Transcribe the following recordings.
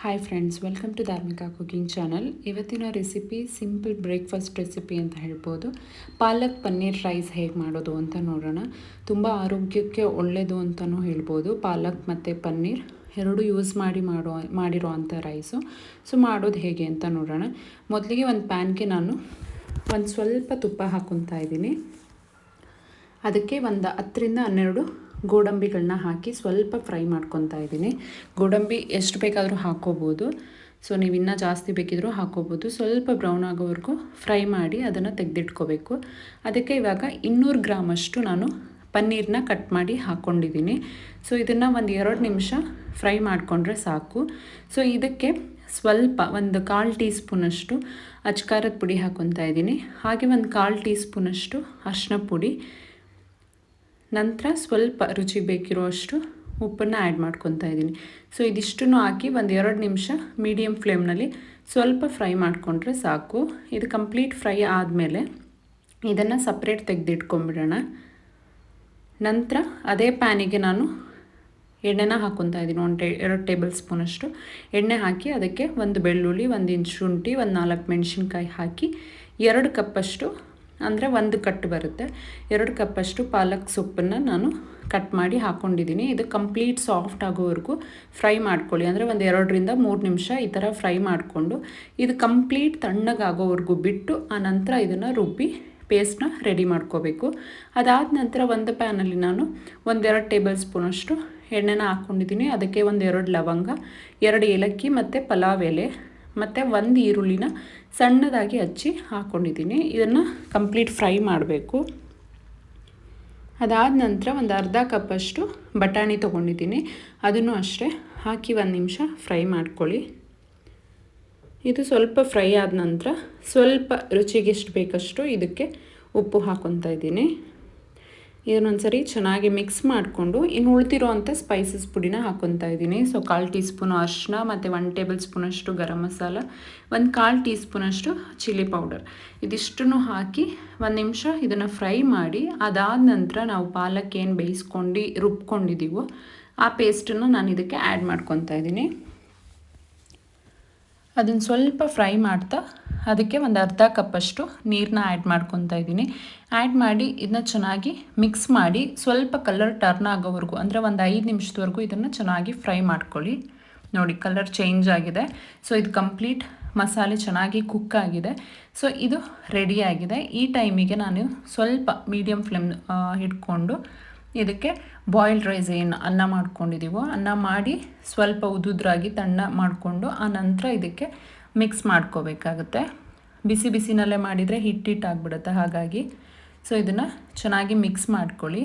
Hi friends, welcome to ಧಾರ್ಮಿಕ cooking channel. ಇವತ್ತಿನ recipe simple breakfast recipe ಅಂತ ಹೇಳ್ಬೋದು. ಪಾಲಕ್ ಪನ್ನೀರ್ ರೈಸ್ ಹೇಗೆ ಮಾಡೋದು ಅಂತ ನೋಡೋಣ. ತುಂಬ ಆರೋಗ್ಯಕ್ಕೆ ಒಳ್ಳೆಯದು ಅಂತಲೂ ಹೇಳ್ಬೋದು. ಪಾಲಕ್ ಮತ್ತು ಪನ್ನೀರ್ ಎರಡೂ ಯೂಸ್ ಮಾಡಿರೋ ಅಂಥ ರೈಸು. ಸೊ ಮಾಡೋದು ಹೇಗೆ ಅಂತ ನೋಡೋಣ. ಮೊದಲಿಗೆ ಒಂದು ಪ್ಯಾನ್ಗೆ ನಾನು ಒಂದು ಸ್ವಲ್ಪ ತುಪ್ಪ ಹಾಕ್ಕೊತಾ ಇದ್ದೀನಿ. ಅದಕ್ಕೆ ಒಂದು 10-12 ಗೋಡಂಬಿಗಳನ್ನ ಹಾಕಿ ಸ್ವಲ್ಪ ಫ್ರೈ ಮಾಡ್ಕೊತಾ ಇದ್ದೀನಿ. ಗೋಡಂಬಿ ಎಷ್ಟು ಬೇಕಾದರೂ ಹಾಕ್ಕೋಬೋದು. ಸೊ ನೀವು ಇನ್ನೂ ಜಾಸ್ತಿ ಬೇಕಿದ್ರೂ ಹಾಕ್ಕೋಬೋದು. ಸ್ವಲ್ಪ ಬ್ರೌನ್ ಆಗೋವರೆಗೂ ಫ್ರೈ ಮಾಡಿ ಅದನ್ನು ತೆಗೆದಿಟ್ಕೋಬೇಕು. ಅದಕ್ಕೆ ಇವಾಗ 200 ಗ್ರಾಮಷ್ಟು ನಾನು ಪನ್ನೀರನ್ನ ಕಟ್ ಮಾಡಿ ಹಾಕ್ಕೊಂಡಿದ್ದೀನಿ. ಸೊ ಇದನ್ನು ಒಂದು 2 ನಿಮಿಷ ಫ್ರೈ ಮಾಡಿಕೊಂಡ್ರೆ ಸಾಕು. ಸೊ ಇದಕ್ಕೆ ಸ್ವಲ್ಪ ಒಂದು 1/4 ಟೀ ಸ್ಪೂನಷ್ಟು ಅಚ್ಕಾರದ ಪುಡಿ ಹಾಕ್ಕೊತಾ ಇದ್ದೀನಿ. ಹಾಗೆ ಒಂದು 1/4 ಟೀ ಸ್ಪೂನಷ್ಟು ಅರಿಶಿನ ಪುಡಿ, ನಂತರ ಸ್ವಲ್ಪ ರುಚಿಗೆ ಬೇಕಿರುವಷ್ಟು ಉಪ್ಪನ್ನು ಆ್ಯಡ್ ಮಾಡ್ಕೊತಾ ಇದ್ದೀನಿ. ಸೊ ಇದಿಷ್ಟನ್ನು ಹಾಕಿ ಒಂದು 2 ನಿಮಿಷ ಮೀಡಿಯಮ್ ಫ್ಲೇಮ್ನಲ್ಲಿ ಸ್ವಲ್ಪ ಫ್ರೈ ಮಾಡಿಕೊಂಡ್ರೆ ಸಾಕು. ಇದು ಕಂಪ್ಲೀಟ್ ಫ್ರೈ ಆದಮೇಲೆ ಇದನ್ನು ಸಪ್ರೇಟ್ ತೆಗೆದಿಟ್ಕೊಂಬಿಡೋಣ. ನಂತರ ಅದೇ ಪ್ಯಾನಿಗೆ ನಾನು ಎಣ್ಣೆನ ಹಾಕ್ಕೊತಾ ಇದ್ದೀನಿ. 2 ಟೇಬಲ್ ಸ್ಪೂನಷ್ಟು ಎಣ್ಣೆ ಹಾಕಿ ಅದಕ್ಕೆ ಒಂದು ಬೆಳ್ಳುಳ್ಳಿ, 1 ಇಂಚ್ ಶುಂಠಿ, ಒಂದು 4 ಮೆಣಸಿನ್ಕಾಯಿ ಹಾಕಿ 2 ಕಪ್ಪಷ್ಟು ಅಂದರೆ 1 ಕಟ್ ಬರುತ್ತೆ, 2 ಕಪ್ಪಷ್ಟು ಪಾಲಕ್ ಸೊಪ್ಪನ್ನು ನಾನು ಕಟ್ ಮಾಡಿ ಹಾಕ್ಕೊಂಡಿದ್ದೀನಿ. ಇದು ಕಂಪ್ಲೀಟ್ ಸಾಫ್ಟ್ ಆಗೋವರೆಗೂ ಫ್ರೈ ಮಾಡ್ಕೊಳ್ಳಿ. ಅಂದರೆ ಒಂದು 2-3 ನಿಮಿಷ ಈ ಥರ ಫ್ರೈ ಮಾಡಿಕೊಂಡು ಇದು ಕಂಪ್ಲೀಟ್ ತಣ್ಣಗಾಗೋವರೆಗೂ ಬಿಟ್ಟು ಆನಂತರ ಇದನ್ನು ರುಬ್ಬಿ ಪೇಸ್ಟ್ನ ರೆಡಿ ಮಾಡ್ಕೋಬೇಕು. ಅದಾದ ನಂತರ ಒಂದು ಪ್ಯಾನಲ್ಲಿ ನಾನು 1-2 ಟೇಬಲ್ ಸ್ಪೂನಷ್ಟು ಎಣ್ಣೆನ ಹಾಕ್ಕೊಂಡಿದ್ದೀನಿ. ಅದಕ್ಕೆ 1-2 ಲವಂಗ, 2 ಏಲಕ್ಕಿ ಮತ್ತು ಪಲಾವ್ ಎಲೆ ಮತ್ತು 1 ಈರುಳ್ಳಿನ ಸಣ್ಣದಾಗಿ ಹಚ್ಚಿ ಹಾಕ್ಕೊಂಡಿದ್ದೀನಿ. ಇದನ್ನು ಕಂಪ್ಲೀಟ್ ಫ್ರೈ ಮಾಡಬೇಕು. ಅದಾದ ನಂತರ ಒಂದು ಅರ್ಧ ಕಪ್ಪಷ್ಟು ಬಟಾಣಿ ತೊಗೊಂಡಿದ್ದೀನಿ. ಅದನ್ನು ಅಷ್ಟೇ ಹಾಕಿ 1 ನಿಮಿಷ ಫ್ರೈ ಮಾಡ್ಕೊಳ್ಳಿ. ಇದು ಸ್ವಲ್ಪ ಫ್ರೈ ಆದ ನಂತರ ಸ್ವಲ್ಪ ರುಚಿಗೆ ಎಷ್ಟು ಬೇಕಷ್ಟು ಇದಕ್ಕೆ ಉಪ್ಪು ಹಾಕ್ಕೊತಾ ಇದ್ದೀನಿ. ಇದನ್ನೊಂದ್ಸರಿ ಚೆನ್ನಾಗಿ ಮಿಕ್ಸ್ ಮಾಡಿಕೊಂಡು ಇನ್ನು ಉಳಿದಿರೋ ಅಂಥ ಸ್ಪೈಸಸ್ ಪುಡಿನ ಹಾಕ್ಕೊತಾ ಇದ್ದೀನಿ. ಸೊ 1/4 ಟೀ ಸ್ಪೂನು ಅರಿಶಿನ ಮತ್ತು 1 ಟೇಬಲ್ ಸ್ಪೂನಷ್ಟು ಗರಂ ಮಸಾಲ, 1/4 ಟೀ ಸ್ಪೂನಷ್ಟು ಚಿಲ್ಲಿ ಪೌಡರ್, ಇದಿಷ್ಟನ್ನು ಹಾಕಿ 1 ನಿಮಿಷ ಇದನ್ನು ಫ್ರೈ ಮಾಡಿ ಅದಾದ ನಂತರ ನಾವು ಪಾಲಕ್ ಏನು ಬೇಯಿಸ್ಕೊಂಡು ರುಬ್ಕೊಂಡಿದ್ದೀವೋ ಆ ಪೇಸ್ಟನ್ನು ನಾನು ಇದಕ್ಕೆ ಆ್ಯಡ್ ಮಾಡ್ಕೊತಾ ಇದ್ದೀನಿ. ಅದನ್ನು ಸ್ವಲ್ಪ ಫ್ರೈ ಮಾಡ್ತಾ ಅದಕ್ಕೆ ಒಂದು ಅರ್ಧ ಕಪ್ಪಷ್ಟು ನೀರನ್ನ ಆ್ಯಡ್ ಮಾಡ್ಕೊತಾ ಇದ್ದೀನಿ. ಆ್ಯಡ್ ಮಾಡಿ ಇದನ್ನ ಚೆನ್ನಾಗಿ ಮಿಕ್ಸ್ ಮಾಡಿ ಸ್ವಲ್ಪ ಕಲರ್ ಟರ್ನ್ ಆಗೋವರೆಗೂ ಅಂದರೆ ಒಂದು 5 ನಿಮಿಷದವರೆಗೂ ಇದನ್ನು ಚೆನ್ನಾಗಿ ಫ್ರೈ ಮಾಡ್ಕೊಳ್ಳಿ. ನೋಡಿ, ಕಲರ್ ಚೇಂಜ್ ಆಗಿದೆ. ಸೊ ಇದು ಕಂಪ್ಲೀಟ್ ಮಸಾಲೆ ಚೆನ್ನಾಗಿ ಕುಕ್ ಆಗಿದೆ. ಸೊ ಇದು ರೆಡಿಯಾಗಿದೆ. ಈ ಟೈಮಿಗೆ ನಾನು ಸ್ವಲ್ಪ ಮೀಡಿಯಮ್ ಫ್ಲೇಮ್ ಇಟ್ಕೊಂಡು ಇದಕ್ಕೆ ಬಾಯ್ಲ್ಡ್ ರೈಸ್ ಏನು ಅನ್ನ ಮಾಡ್ಕೊಂಡಿದ್ದೀವೋ ಅನ್ನ ಮಾಡಿ ಸ್ವಲ್ಪ ಉದುದ್ರಾಗಿ ತಣ್ಣ ಮಾಡಿಕೊಂಡು ಆ ನಂತರ ಇದಕ್ಕೆ ಮಿಕ್ಸ್ ಮಾಡ್ಕೋಬೇಕಾಗುತ್ತೆ. ಬಿಸಿ ಬಿಸಿನಲ್ಲೇ ಮಾಡಿದರೆ ಹಿಟ್ಟಿಟ್ಟಾಗ್ಬಿಡುತ್ತೆ. ಹಾಗಾಗಿ ಸೊ ಇದನ್ನು ಚೆನ್ನಾಗಿ ಮಿಕ್ಸ್ ಮಾಡ್ಕೊಳ್ಳಿ.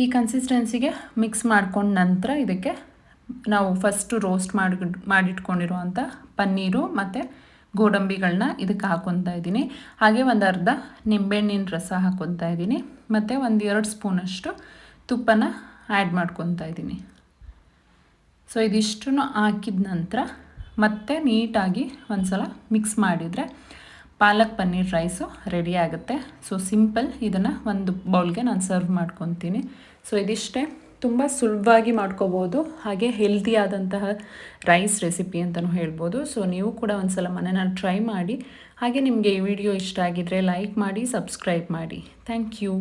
ಈ ಕನ್ಸಿಸ್ಟೆನ್ಸಿಗೆ ಮಿಕ್ಸ್ ಮಾಡ್ಕೊಂಡ ನಂತರ ಇದಕ್ಕೆ ನಾವು ಫಸ್ಟು ರೋಸ್ಟ್ ಮಾಡಿಟ್ಕೊಂಡಿರುವಂಥ ಪನ್ನೀರು ಮತ್ತು ಗೋಡಂಬಿಗಳನ್ನ ಇದಕ್ಕೆ ಹಾಕ್ಕೊತಾ ಇದ್ದೀನಿ. ಹಾಗೆ ಒಂದು ಅರ್ಧ ನಿಂಬೆಹಣ್ಣಿನ ರಸ ಹಾಕ್ಕೊತಾ ಇದ್ದೀನಿ ಮತ್ತು 1-2 ಸ್ಪೂನಷ್ಟು ತುಪ್ಪನ ಆ್ಯಡ್ ಮಾಡ್ಕೊತಾ ಇದ್ದೀನಿ. ಸೊ ಇದಿಷ್ಟನ್ನು ಹಾಕಿದ ನಂತರ ಮತ್ತೆ ನೀಟಾಗಿ ಒಂದು ಸಲ ಮಿಕ್ಸ್ ಮಾಡಿದರೆ ಪಾಲಕ್ ಪನ್ನೀರ್ ರೈಸು ರೆಡಿ ಆಗುತ್ತೆ. So simple. ಇದನ್ನು ಒಂದು ಬೌಲ್ಗೆ ನಾನು ಸರ್ವ್ ಮಾಡ್ಕೊತೀನಿ. ಸೊ ಇದಿಷ್ಟೇ, ತುಂಬ ಸುಲಭವಾಗಿ ಮಾಡ್ಕೋಬೋದು. ಹಾಗೆ ಹೆಲ್ದಿ ಆದಂತಹ ರೈಸ್ ರೆಸಿಪಿ ಅಂತಲೂ ಹೇಳ್ಬೋದು. ಸೊ ನೀವು ಕೂಡ ಒಂದು ಸಲ ಮನೆಯಲ್ಲಿ ಟ್ರೈ ಮಾಡಿ. ಹಾಗೆ ನಿಮಗೆ ಈ ವಿಡಿಯೋ ಇಷ್ಟ ಆಗಿದ್ದರೆ ಲೈಕ್ ಮಾಡಿ, ಸಬ್ಸ್ಕ್ರೈಬ್ ಮಾಡಿ. Thank you.